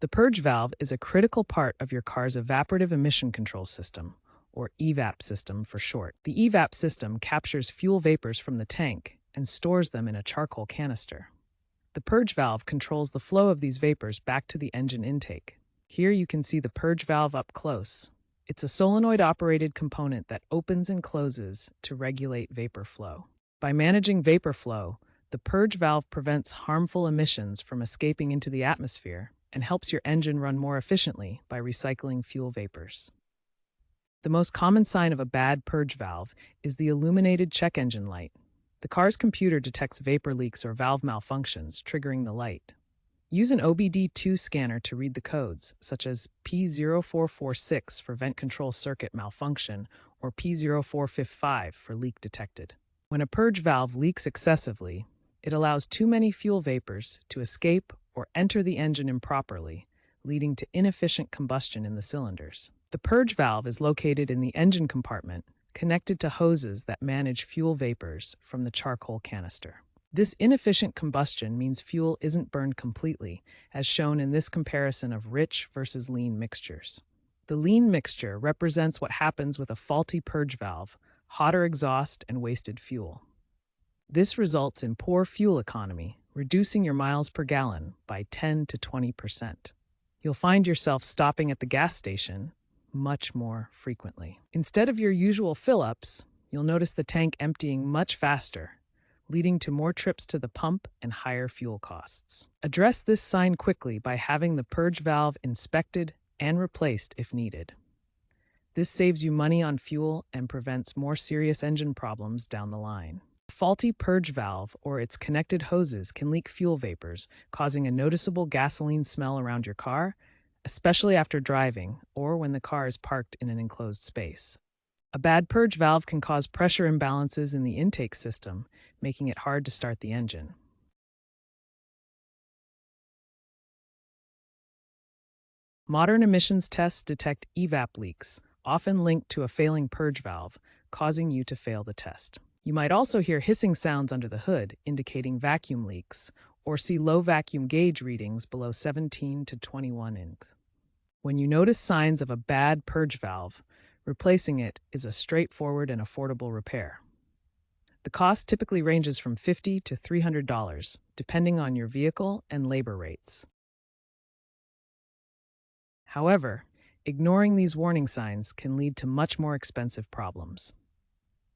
The purge valve is a critical part of your car's evaporative emission control system, or EVAP system for short. The EVAP system captures fuel vapors from the tank and stores them in a charcoal canister. The purge valve controls the flow of these vapors back to the engine intake. Here you can see the purge valve up close. It's a solenoid-operated component that opens and closes to regulate vapor flow. By managing vapor flow, the purge valve prevents harmful emissions from escaping into the atmosphere and helps your engine run more efficiently by recycling fuel vapors. The most common sign of a bad purge valve is the illuminated check engine light. The car's computer detects vapor leaks or valve malfunctions, triggering the light. Use an OBD2 scanner to read the codes, such as P0446 for vent control circuit malfunction or P0455 for leak detected. When a purge valve leaks excessively, it allows too many fuel vapors to escape or enter the engine improperly, leading to inefficient combustion in the cylinders. The purge valve is located in the engine compartment, connected to hoses that manage fuel vapors from the charcoal canister. This inefficient combustion means fuel isn't burned completely, as shown in this comparison of rich versus lean mixtures. The lean mixture represents what happens with a faulty purge valve, hotter exhaust, and wasted fuel. This results in poor fuel economy, reducing your miles per gallon by 10 to 20%. You'll find yourself stopping at the gas station much more frequently. Instead of your usual fill-ups, you'll notice the tank emptying much faster, leading to more trips to the pump and higher fuel costs. Address this sign quickly by having the purge valve inspected and replaced if needed. This saves you money on fuel and prevents more serious engine problems down the line. A faulty purge valve or its connected hoses can leak fuel vapors, causing a noticeable gasoline smell around your car, especially after driving or when the car is parked in an enclosed space. A bad purge valve can cause pressure imbalances in the intake system, making it hard to start the engine. Modern emissions tests detect EVAP leaks, often linked to a failing purge valve, causing you to fail the test. You might also hear hissing sounds under the hood, indicating vacuum leaks, or see low vacuum gauge readings below 17 to 21 inches. When you notice signs of a bad purge valve, replacing it is a straightforward and affordable repair. The cost typically ranges from $50 to $300, depending on your vehicle and labor rates. However, ignoring these warning signs can lead to much more expensive problems.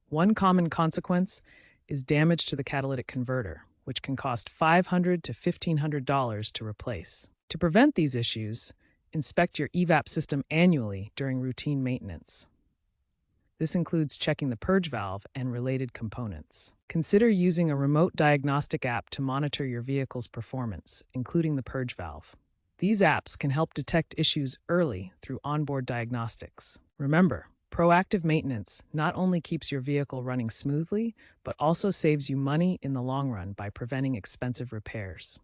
One common consequence is damage to the catalytic converter, which can cost $500 to $1,500 to replace. To prevent these issues, inspect your EVAP system annually during routine maintenance. This includes checking the purge valve and related components. Consider using a remote diagnostic app to monitor your vehicle's performance, including the purge valve. These apps can help detect issues early through onboard diagnostics. Remember, proactive maintenance not only keeps your vehicle running smoothly, but also saves you money in the long run by preventing expensive repairs.